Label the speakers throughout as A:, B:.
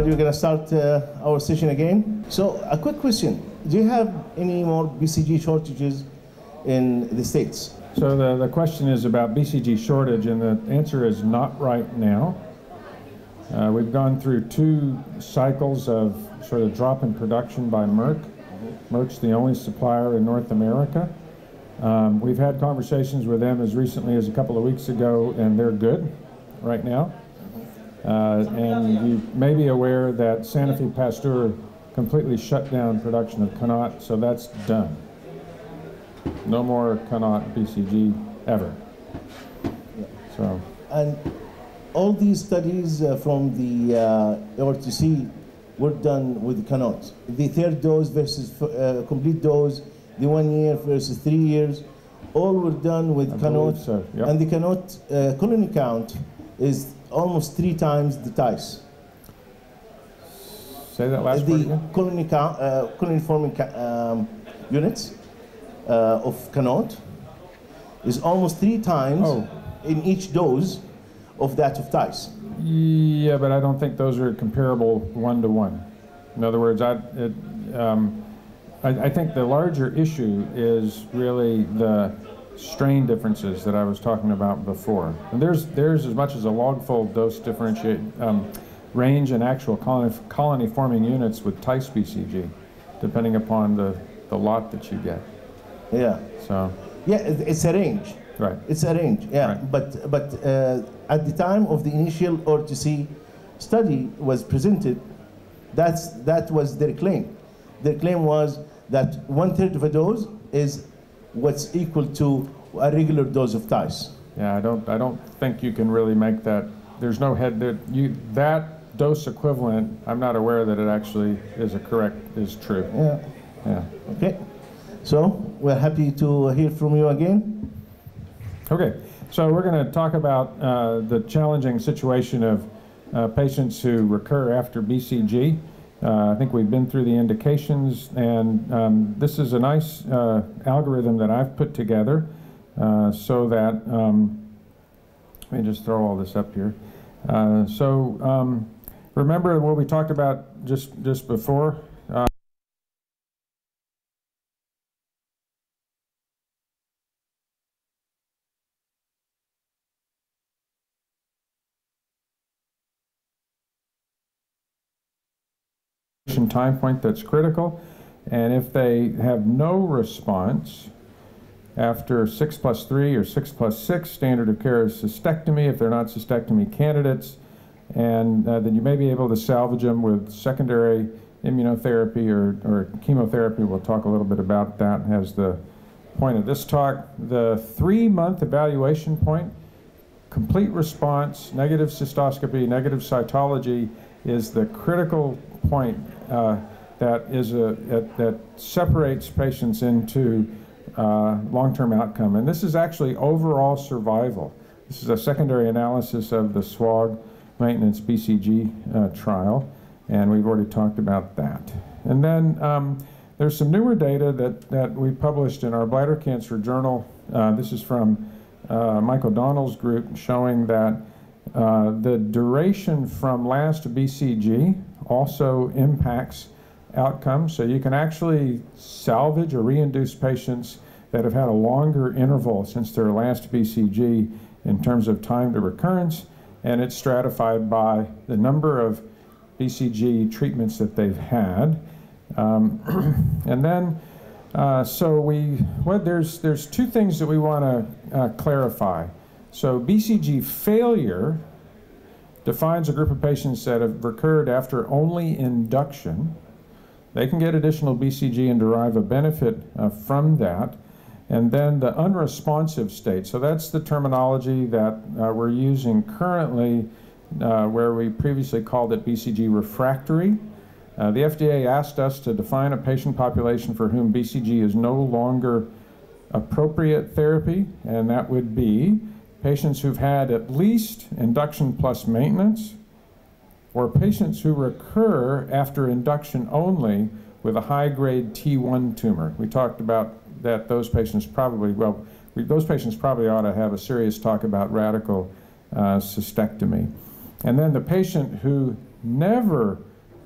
A: everybody. We're going to start our session again. So, a quick question. Do you have any more BCG shortages in the States?
B: So the question is about BCG shortage, and the answer is not right now. We've gone through 2 cycles of sort of drop in production by Merck. Merck's the only supplier in North America. We've had conversations with them as recently as a couple of weeks ago, and they're good right now. And you may be aware that Sanofi Pasteur completely shut down production of Connaught, so that's done. No more Connaught BCG ever. So.
A: And all these studies from the ORTC were done with Connaught. The 3rd dose versus complete dose, the 1 year versus 3 years, all were done with Connaught.
B: So, yep.
A: And the Connaught colony count is almost 3 times the TICE.
B: Say that last part again.
A: Colony forming units of Connaught is almost 3 times in each dose of that of TICE.
B: Yeah, but I don't think those are comparable 1-to-1. In other words, I think the larger issue is really the strain differences that I was talking about before. And there's as much as a log-fold dose differentiate range in actual colony forming units with TICE BCG, depending upon the lot that you get.
A: Yeah.
B: So.
A: Yeah, it's a range.
B: Right.
A: It's a range. Yeah.
B: Right.
A: But at the time of the initial ORTC study was presented, that was their claim. Their claim was that 1/3 of a dose is what's equal to a regular dose of TICE.
B: Yeah, I don't think you can really make that. There's no head there. That dose equivalent, I'm not aware that it actually is true.
A: Yeah.
B: Yeah.
A: Okay. So we're happy to hear from you again.
B: Okay. So we're going to talk about the challenging situation of patients who recur after BCG. I think we've been through the indications, and this is a nice algorithm that I've put together so that, let me just throw all this up here. Remember what we talked about just before? Time point that's critical, and if they have no response after 6+3 or 6+6, standard of care is cystectomy if they're not cystectomy candidates, and then you may be able to salvage them with secondary immunotherapy or chemotherapy. We'll talk a little bit about that as the point of this talk. The 3-month evaluation point, complete response, negative cystoscopy, negative cytology is the critical point that separates patients into long-term outcome. And this is actually overall survival. This is a secondary analysis of the SWOG maintenance BCG trial, and we've already talked about that. And then there's some newer data that we published in our bladder cancer journal. This is from Mike O'Donnell's group, showing that the duration from last BCG also impacts outcomes. So you can actually salvage or reinduce patients that have had a longer interval since their last BCG in terms of time to recurrence, and it's stratified by the number of BCG treatments that they've had. And then, there's 2 things that we want to clarify. So BCG failure defines a group of patients that have recurred after only induction. They can get additional BCG and derive a benefit from that. And then the unresponsive state. So that's the terminology that we're using currently, where we previously called it BCG refractory. The FDA asked us to define a patient population for whom BCG is no longer appropriate therapy, and that would be patients who've had at least induction plus maintenance, or patients who recur after induction only with a high-grade T1 tumor. We talked about that those patients probably, those patients probably ought to have a serious talk about radical cystectomy. And then the patient who never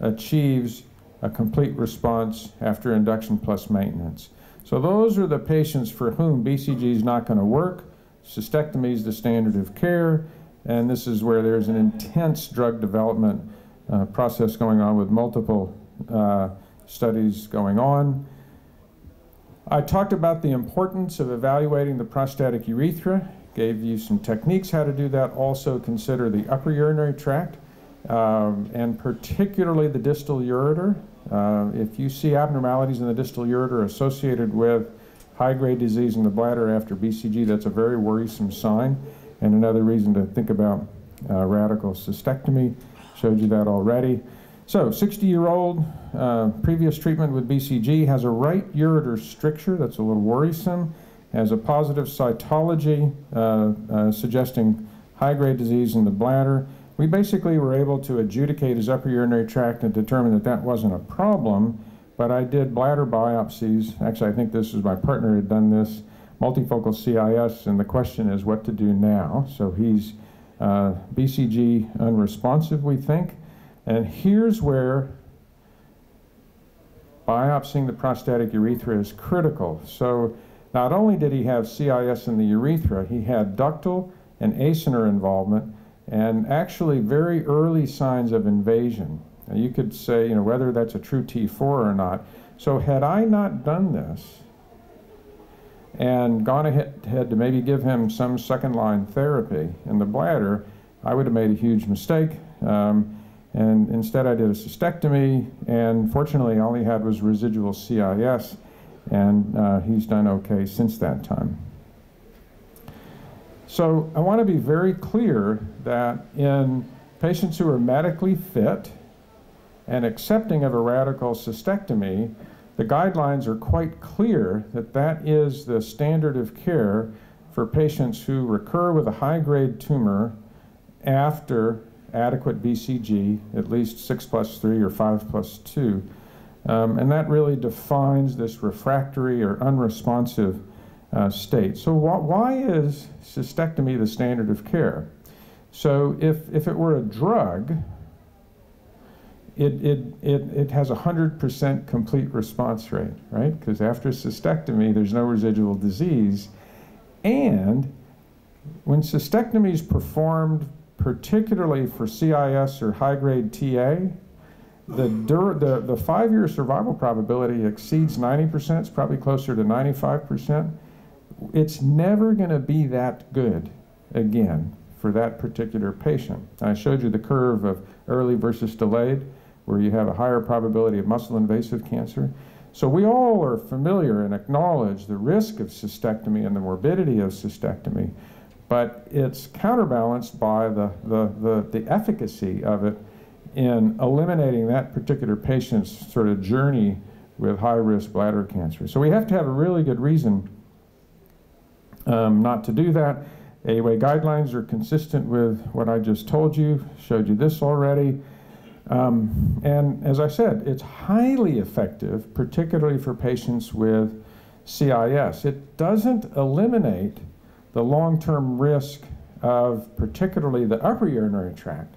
B: achieves a complete response after induction plus maintenance. So those are the patients for whom BCG is not going to work. Cystectomy is the standard of care, and this is where there's an intense drug development process going on with multiple studies going on. I talked about the importance of evaluating the prostatic urethra, gave you some techniques how to do that. Also consider the upper urinary tract, and particularly the distal ureter. If you see abnormalities in the distal ureter associated with high-grade disease in the bladder after BCG, that's a very worrisome sign, and another reason to think about radical cystectomy. Showed you that already. So 60-year-old, previous treatment with BCG, has a right ureter stricture. That's a little worrisome. Has a positive cytology suggesting high-grade disease in the bladder. We basically were able to adjudicate his upper urinary tract and determine that that wasn't a problem, but I did bladder biopsies. Actually, I think this was my partner had done this, multifocal CIS, and the question is what to do now. So he's BCG unresponsive, we think. And here's where biopsying the prostatic urethra is critical. So not only did he have CIS in the urethra, he had ductal and acinar involvement, and actually very early signs of invasion. Now you could say, you know, whether that's a true T4 or not. So had I not done this and gone ahead to maybe give him some second-line therapy in the bladder, I would have made a huge mistake. And instead I did a cystectomy, and fortunately all he had was residual CIS, and he's done okay since that time. So I want to be very clear that in patients who are medically fit and accepting of a radical cystectomy, the guidelines are quite clear that that is the standard of care for patients who recur with a high-grade tumor after adequate BCG, at least 6+3 or 5+2. And that really defines this refractory or unresponsive state. So why is cystectomy the standard of care? So if it were a drug, it has a 100% complete response rate, right? Because after cystectomy, there's no residual disease. And when cystectomy is performed, particularly for CIS or high-grade TA, the 5-year survival probability exceeds 90%. It's probably closer to 95%. It's never going to be that good again for that particular patient. I showed you the curve of early versus delayed, where you have a higher probability of muscle-invasive cancer. So we all are familiar and acknowledge the risk of cystectomy and the morbidity of cystectomy, but it's counterbalanced by the efficacy of it in eliminating that particular patient's sort of journey with high-risk bladder cancer. So we have to have a really good reason not to do that. AUA guidelines are consistent with what I just told you, showed you this already. And as I said, it's highly effective, particularly for patients with CIS. It doesn't eliminate the long-term risk of particularly the upper urinary tract,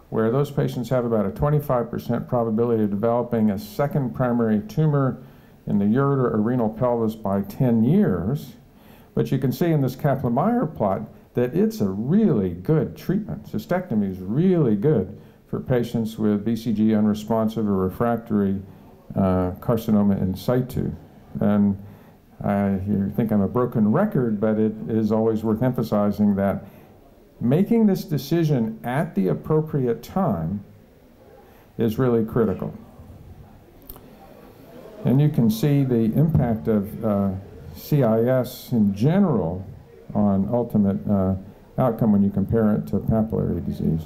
B: where those patients have about a 25% probability of developing a second primary tumor in the ureter or renal pelvis by 10 years. But you can see in this Kaplan-Meier plot that it's a really good treatment. Cystectomy is really good for patients with BCG unresponsive or refractory carcinoma in situ. And you think I'm a broken record, but it is always worth emphasizing that making this decision at the appropriate time is really critical. And you can see the impact of CIS in general on ultimate outcome when you compare it to papillary disease.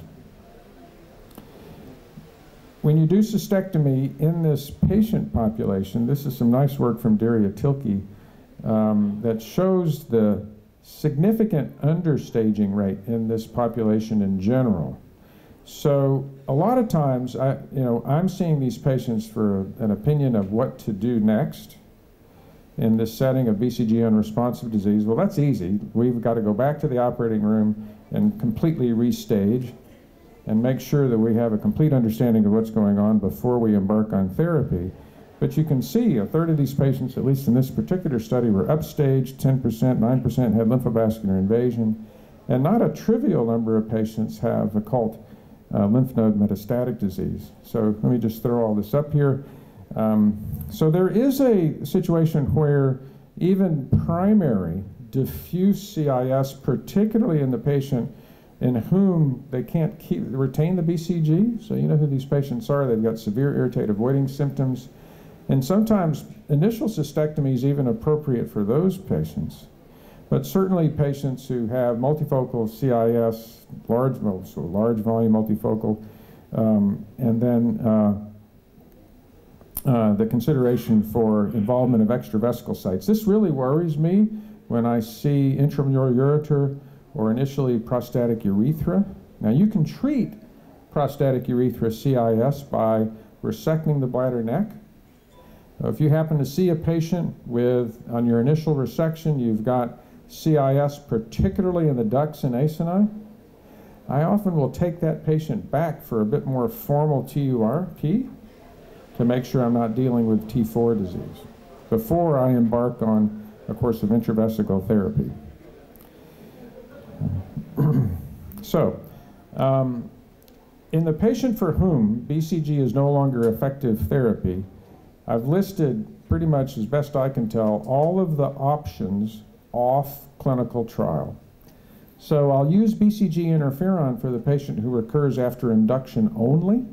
B: When you do cystectomy in this patient population, this is some nice work from Daria Tilke that shows the significant understaging rate in this population in general. So a lot of times, I'm seeing these patients for an opinion of what to do next in this setting of BCG unresponsive disease. Well, that's easy. We've got to go back to the operating room and completely restage. and make sure that we have a complete understanding of what's going on before we embark on therapy. But you can see a third of these patients, at least in this particular study, were upstage, 10%, 9% had lymphovascular invasion, and not a trivial number of patients have occult lymph node metastatic disease. So let me just throw all this up here. So there is a situation where even primary diffuse CIS, particularly in the patient in whom they can't retain the BCG, so you know who these patients are, they've got severe irritative voiding symptoms, and sometimes initial cystectomy is even appropriate for those patients. But certainly patients who have multifocal CIS, large volume multifocal, and then the consideration for involvement of extravesical sites. This really worries me when I see intramural ureter or initially prostatic urethra. Now you can treat prostatic urethra CIS by resecting the bladder neck. If you happen to see a patient with, on your initial resection, you've got CIS, particularly in the ducts and acini, I often will take that patient back for a bit more formal TURP to make sure I'm not dealing with T4 disease before I embark on a course of intravesical therapy. So, in the patient for whom BCG is no longer effective therapy, I've listed pretty much as best I can tell all of the options off clinical trial. So I'll use BCG interferon for the patient who recurs after induction only.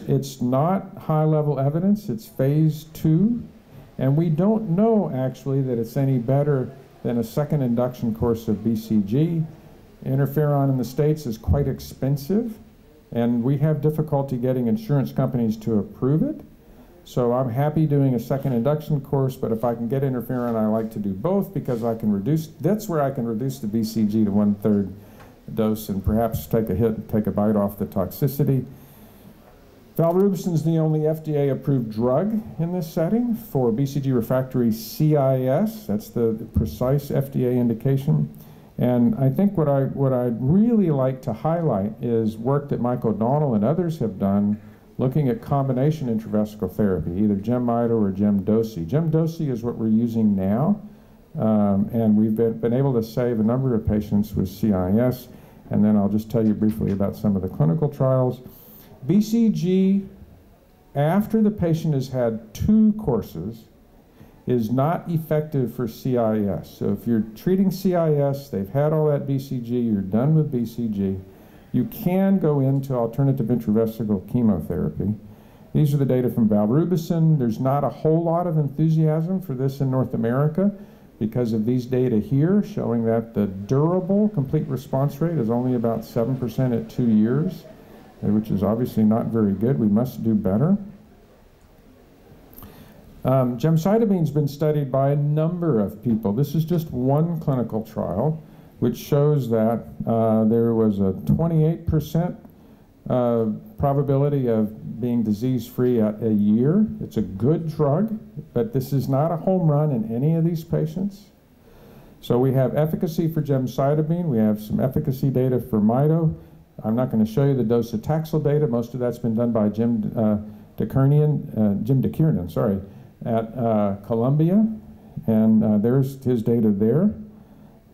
B: It's not high-level evidence, it's phase 2, and we don't know actually that it's any better than a second induction course of BCG. Interferon in the States is quite expensive, and we have difficulty getting insurance companies to approve it. So I'm happy doing a second induction course, but if I can get interferon, I like to do both because I can reduce, that's where I can reduce the BCG to 1/3 dose and perhaps take a hit and take a bite off the toxicity. Valrubicin is the only FDA-approved drug in this setting for BCG refractory CIS. That's the precise FDA indication. And I think what I'd really like to highlight is work that Mike O'Donnell and others have done looking at combination intravesical therapy, either gemcitabine or gemdosi. Gemdosi is what we're using now, and we've been able to save a number of patients with CIS, and then I'll just tell you briefly about some of the clinical trials. BCG, after the patient has had 2 courses, is not effective for CIS. So if you're treating CIS, they've had all that BCG, you're done with BCG, you can go into alternative intravesical chemotherapy. These are the data from valrubicin. There's not a whole lot of enthusiasm for this in North America because of these data here showing that the durable complete response rate is only about 7% at 2 years, which is obviously not very good. We must do better. Gemcitabine's been studied by a number of people. This is just one clinical trial which shows that there was a 28% probability of being disease-free at a year. It's a good drug, but this is not a home run in any of these patients. So we have efficacy for gemcitabine. We have some efficacy data for mito. I'm not going to show you the docetaxel data. Most of that's been done by Jim DeKiernan, sorry, at Columbia. And there's his data there.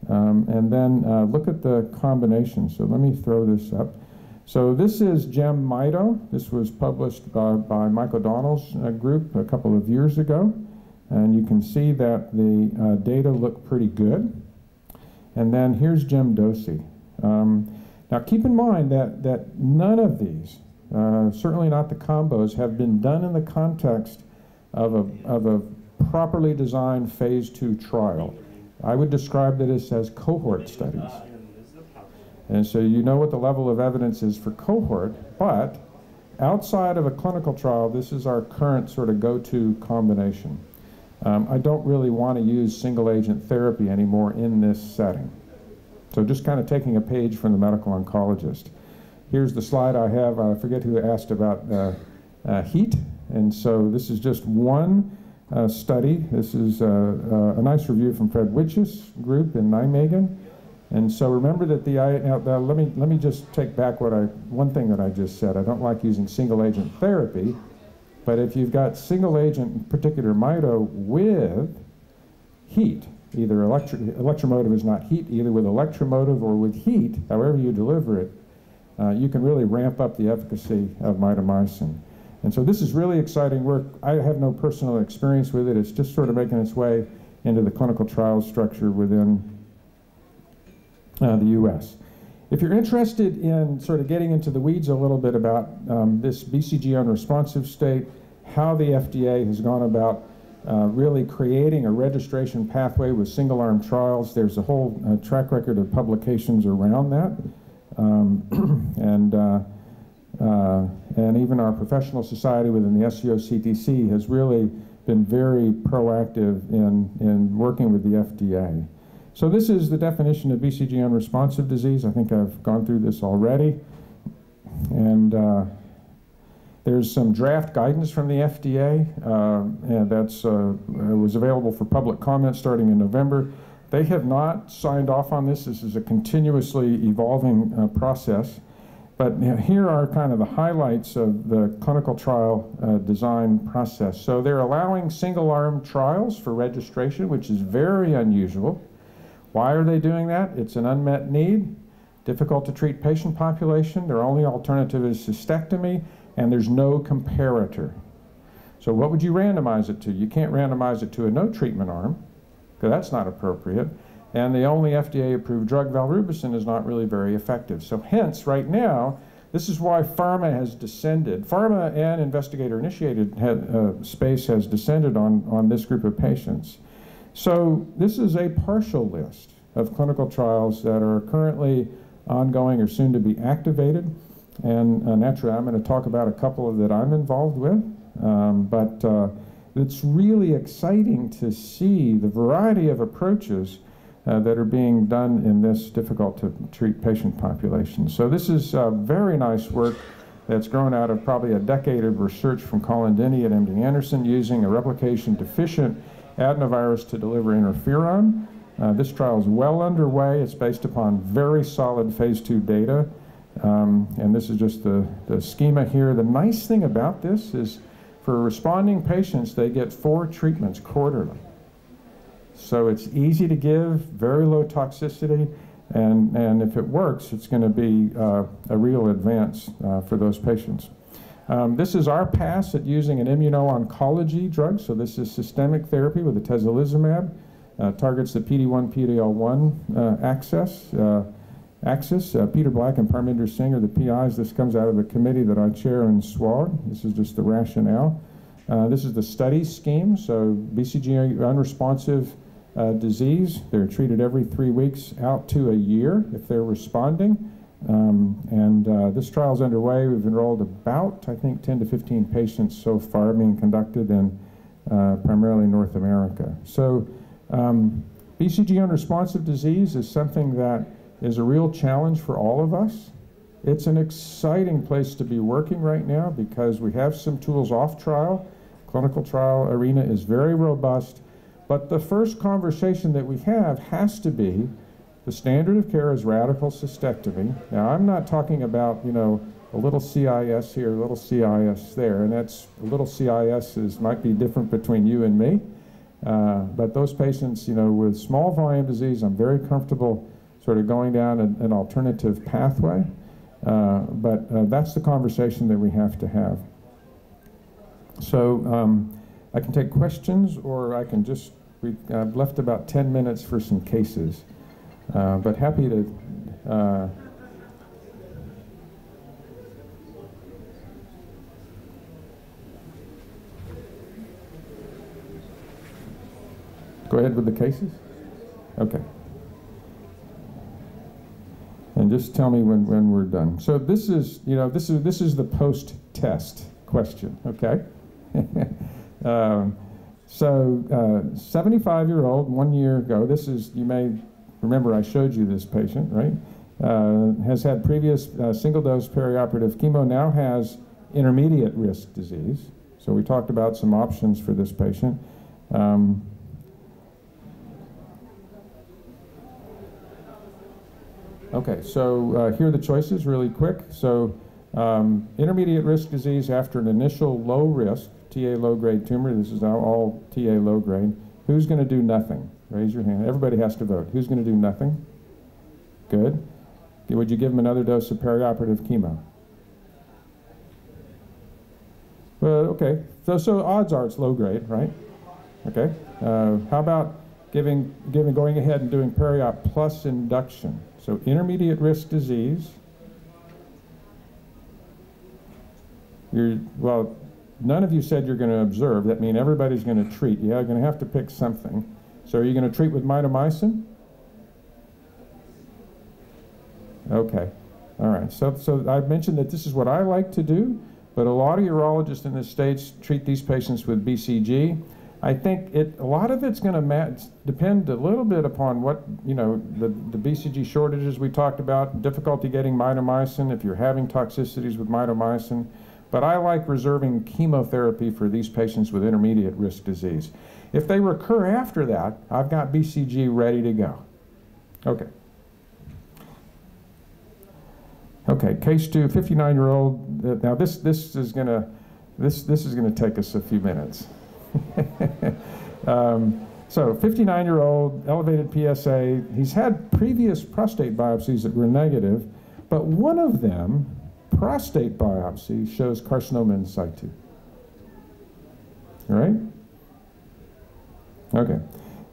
B: And then look at the combination. So let me throw this up. So this is gem-mito. This was published by Mike O'Donnell's group a couple of years ago. And you can see that the data look pretty good. And then here's gemdosi. Now keep in mind that none of these, certainly not the combos, have been done in the context of a properly designed phase 2 trial. I would describe this as cohort studies. And so you know what the level of evidence is for cohort, but outside of a clinical trial, this is our current sort of go-to combination. I don't really want to use single agent therapy anymore in this setting. So just kind of taking a page from the medical oncologist. Here's the slide I have. I forget who asked about heat. And so this is just one study. This is a nice review from Fred Witch's group in Nijmegen. And so remember that let me just take back one thing that I just said. I don't like using single agent therapy, but if you've got single agent, in particular mito, with heat, either electromotive is not heat, either with electromotive or with heat, however you deliver it, you can really ramp up the efficacy of mitomycin. And so this is really exciting work. I have no personal experience with it. It's just sort of making its way into the clinical trial structure within the U.S. If you're interested in sort of getting into the weeds a little bit about this BCG unresponsive state, how the FDA has gone about really creating a registration pathway with single-arm trials, there's a whole track record of publications around that. And even our professional society within the SUA has really been very proactive in working with the FDA. So this is the definition of BCG unresponsive disease. I think I've gone through this already. And there's some draft guidance from the FDA, and that's was available for public comment starting in November. They have not signed off on this. This is a continuously evolving process. But here are kind of the highlights of the clinical trial design process. So they're allowing single-arm trials for registration, which is very unusual. Why are they doing that? It's an unmet need, difficult to treat patient population. Their only alternative is cystectomy, and there's no comparator. So what would you randomize it to? You can't randomize it to a no treatment arm, because that's not appropriate. And the only FDA-approved drug, valrubicin, is not really very effective. So hence, right now, this is why pharma has descended. Pharma and investigator-initiated space has descended on this group of patients. So this is a partial list of clinical trials that are currently ongoing or soon to be activated. And naturally, I'm going to talk about a couple of that I'm involved with. But it's really exciting to see the variety of approaches that are being done in this difficult to treat patient population. So this is very nice work that's grown out of probably a decade of research from Colin Denny at MD Anderson using a replication deficient adenovirus to deliver interferon. This trial is well underway. It's based upon very solid phase 2 data. And this is just the schema here. The nice thing about this is for responding patients, they get 4 treatments quarterly. So it's easy to give, very low toxicity, and if it works, it's going to be a real advance for those patients. This is our pass at using an immuno-oncology drug. So this is systemic therapy with atezolizumab, targets the PD-1, PD-L1 axis. Peter Black and Parminder Singh are the PIs. This comes out of the committee that I chair in SUA. This is just the rationale. This is the study scheme. So BCG unresponsive disease, they're treated every 3 weeks out to a year if they're responding. This trial is underway. We've enrolled about, I think, 10 to 15 patients so far, being conducted in primarily North America. So BCG unresponsive disease is something that is a real challenge for all of us. It's an exciting place to be working right now because we have some tools off trial. Clinical trial arena is very robust, but the first conversation that we have has to be the standard of care is radical cystectomy. Now, I'm not talking about, you know, a little CIS here, a little CIS there, and that's a little CIS might be different between you and me, but those patients, you know, with small volume disease, I'm very comfortable sort of going down an alternative pathway, but that's the conversation that we have to have. So I can take questions, or I can just, I've left about 10 minutes for some cases. But happy to go ahead with the cases. Okay. And just tell me when we're done. So this is, you know, this is the post-test question. Okay. 75-year-old, 1 year ago. This is, you may remember I showed you this patient, right? Has had previous single-dose perioperative chemo, now has intermediate risk disease. So we talked about some options for this patient. Okay, so here are the choices really quick. So intermediate risk disease after an initial low risk, TA low grade tumor. This is all TA low grade. Who's going to do nothing? Raise your hand. Everybody has to vote. Who's going to do nothing? Good. Would you give them another dose of perioperative chemo? Well, okay. So odds are it's low grade, right? Okay. How about going ahead and doing periop plus induction? So intermediate risk disease. Well, none of you said you're going to observe. That means everybody's going to treat. Yeah, you're going to have to pick something. So are you going to treat with mitomycin? Okay. All right. So I've mentioned that this is what I like to do, but a lot of urologists in the States treat these patients with BCG. I think a lot of it's going to depend a little bit upon what, the BCG shortages we talked about, difficulty getting mitomycin if you're having toxicities with mitomycin. But I like reserving chemotherapy for these patients with intermediate risk disease. If they recur after that, I've got BCG ready to go. Okay. Okay, case 2, 59-year-old. Now this is gonna take us a few minutes. So 59-year-old, elevated PSA. He's had previous prostate biopsies that were negative, but one of them, prostate biopsy, shows carcinoma in situ. All right? Okay.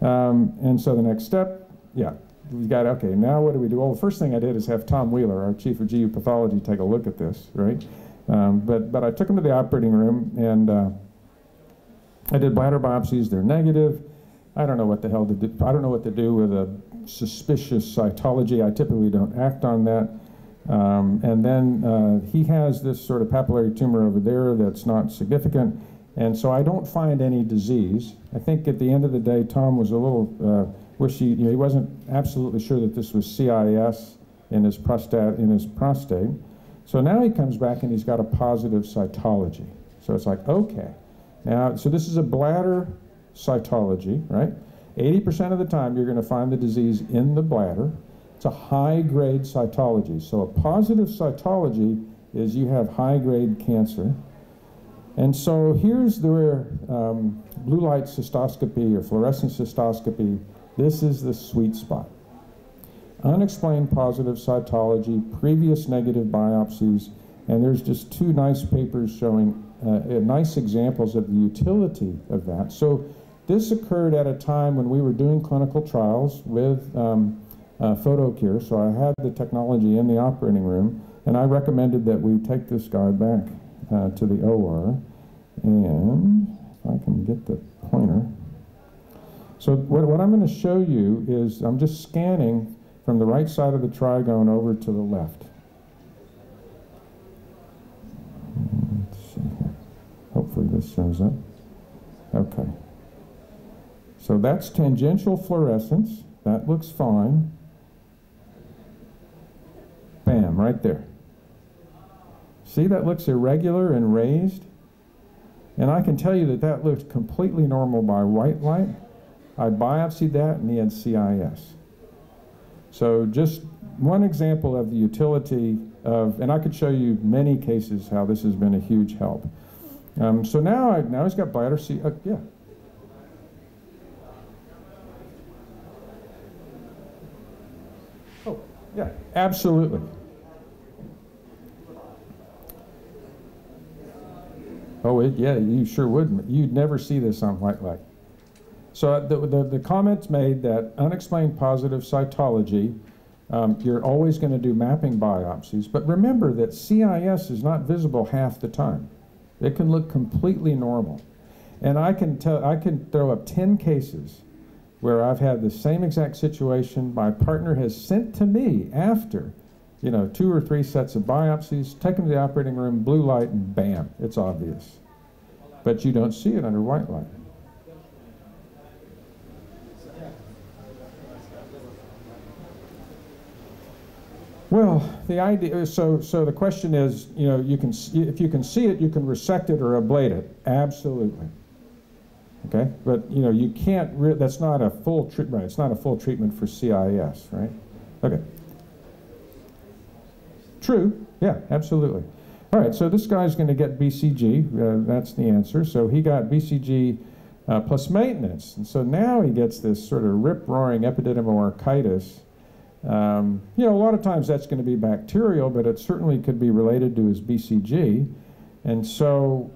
B: And so the next step, yeah, we got, okay, now what do we do? Well, the first thing I did is have Tom Wheeler, our chief of GU pathology, take a look at this, right? But I took him to the operating room, and I did bladder biopsies. They're negative. I don't know what the hell to do. I don't know what to do with a suspicious cytology. I typically don't act on that. And then he has this sort of papillary tumor over there that's not significant, and so I don't find any disease. I think at the end of the day, Tom was a little wishy. He wasn't absolutely sure that this was CIS in his prostate. So now he comes back and he's got a positive cytology. So it's like, okay. Now, so this is a bladder cytology, right? 80% of the time you're going to find the disease in the bladder. It's a high-grade cytology. So a positive cytology is you have high-grade cancer. And so here's where blue light cystoscopy or fluorescent cystoscopy, this is the sweet spot. Unexplained positive cytology, previous negative biopsies, and there's just 2 nice papers showing nice examples of the utility of that. So this occurred at a time when we were doing clinical trials with PhotoCure, so I had the technology in the operating room, and I recommended that we take this guy back to the OR, and if I can get the pointer. So what I'm going to show you is I'm just scanning from the right side of the trigone over to the left. Let's see here. Hopefully this shows up. Okay. So that's tangential fluorescence. That looks fine. Bam, right there. See, that looks irregular and raised? And I can tell you that that looked completely normal by white light. I biopsied that and he had CIS. So just one example of the utility of, and I could show you many cases how this has been a huge help. So now he's got bladder yeah. Oh, yeah, absolutely. Oh, yeah, you sure would. You'd never see this on white light. So the comments made that unexplained positive cytology, you're always going to do mapping biopsies, but remember that CIS is not visible half the time. It can look completely normal. And I can throw up 10 cases where I've had the same exact situation. My partner has sent to me after, 2 or 3 sets of biopsies, take them to the operating room, blue light, and bam, it's obvious. But you don't see it under white light. Well, the idea, so the question is, if you can see it, you can resect it or ablate it. Absolutely. Okay, but you can't. That's not a full treatment. Right? It's not a full treatment for CIS, right? Okay. True, yeah, absolutely. All right, so this guy's going to get BCG, that's the answer. So he got BCG plus maintenance. And so now he gets this sort of rip-roaring epididymoarchitis. You know, a lot of times that's going to be bacterial, but it certainly could be related to his BCG. And so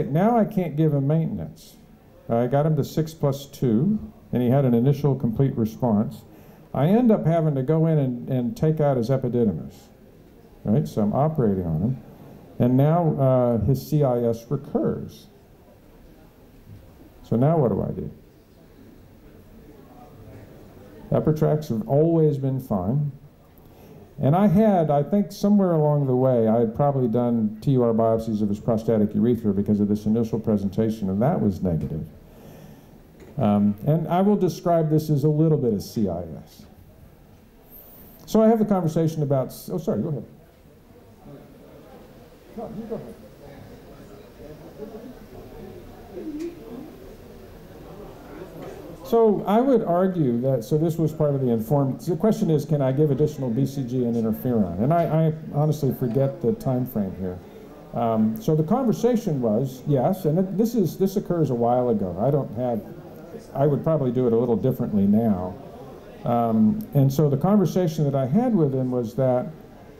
B: now I can't give him maintenance. I got him to 6+2, and he had an initial complete response. I end up having to go in and take out his epididymis, right? So I'm operating on him. And now his CIS recurs. So now what do I do? Upper tracts have always been fine. And I think somewhere along the way, I had probably done TUR biopsies of his prostatic urethra because of this initial presentation, and that was negative. And I will describe this as a little bit of CIS. So I have the conversation about, oh, sorry, go ahead. No, you go ahead. So I would argue that, so this was part of the informed, the question is, can I give additional BCG and interferon? And I honestly forget the time frame here. So the conversation was, yes, and this occurs a while ago. I would probably do it a little differently now. And so the conversation that I had with him was that,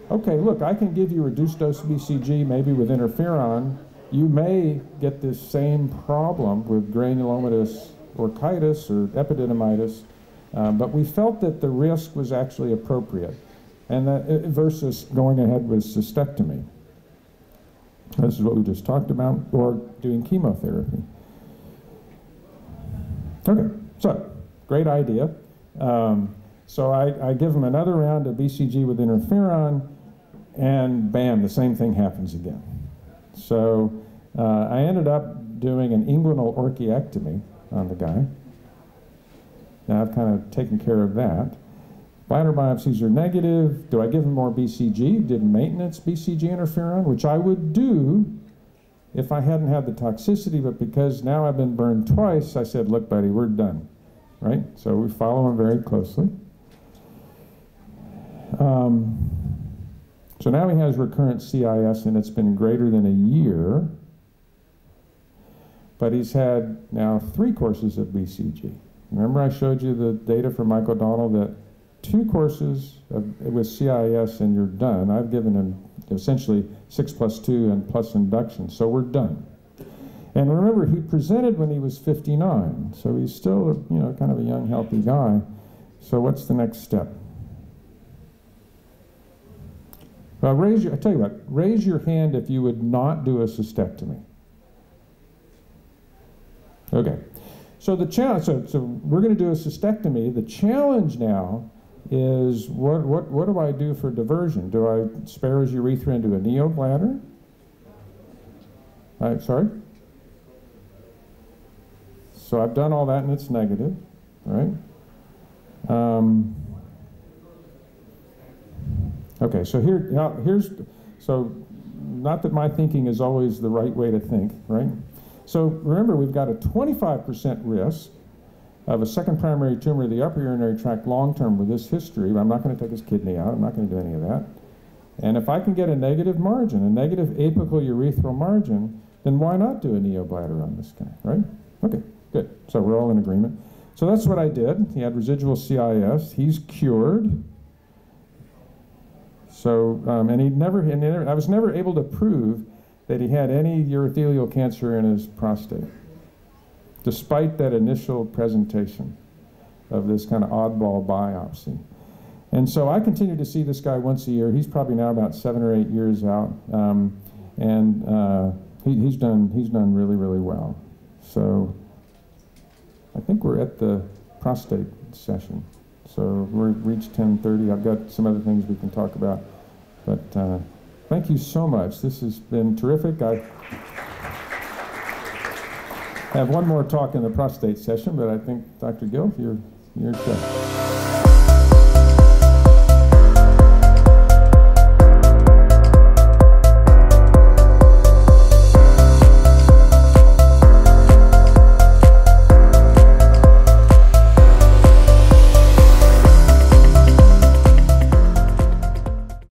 B: okay, look, I can give you reduced dose BCG, maybe with interferon. You may get this same problem with granulomatous orchitis or epididymitis, but we felt that the risk was actually appropriate, and that versus going ahead with cystectomy. This is what we just talked about, or doing chemotherapy. Okay, so great idea. So I give them another round of BCG with interferon, and bam, the same thing happens again. So I ended up doing an inguinal orchiectomy on the guy. Now I've kind of taken care of that. Bladder biopsies are negative. Do I give him more BCG? Did maintenance BCG interferon, which I would do if I hadn't had the toxicity, but because now I've been burned twice, I said, look, buddy, we're done, right? So we follow him very closely. So now he has recurrent CIS, and it's been greater than a year, but he's had now 3 courses of BCG. Remember I showed you the data from Mike O'Donnell that 2 courses with CIS and you're done. I've given him essentially 6+2 and plus induction, so we're done. And remember, he presented when he was 59, so he's still, kind of a young, healthy guy. So what's the next step? Well, I tell you what, raise your hand if you would not do a cystectomy. Okay, so the challenge, so we're going to do a cystectomy. The challenge now is what do I do for diversion? Do I spare his urethra into a neobladder? Sorry? So I've done all that and it's negative, right? Okay, so so not that my thinking is always the right way to think, right? So remember, we've got a 25% risk of a second primary tumor of the upper urinary tract long-term with this history. I'm not going to take his kidney out. I'm not going to do any of that. And if I can get a negative margin, a negative apical urethral margin, then why not do a neobladder on this guy, right? Okay, good. So we're all in agreement. So that's what I did. He had residual CIS. He's cured. So, and I was never able to prove that he had any urothelial cancer in his prostate, despite that initial presentation of this kind of oddball biopsy. And so I continue to see this guy once a year. He's probably now about 7 or 8 years out, he's done really, really well. So I think we're at the prostate session. So we've reached 10:30. I've got some other things we can talk about, but thank you so much. This has been terrific. I have one more talk in the prostate session, but I think, Dr. Gill, you're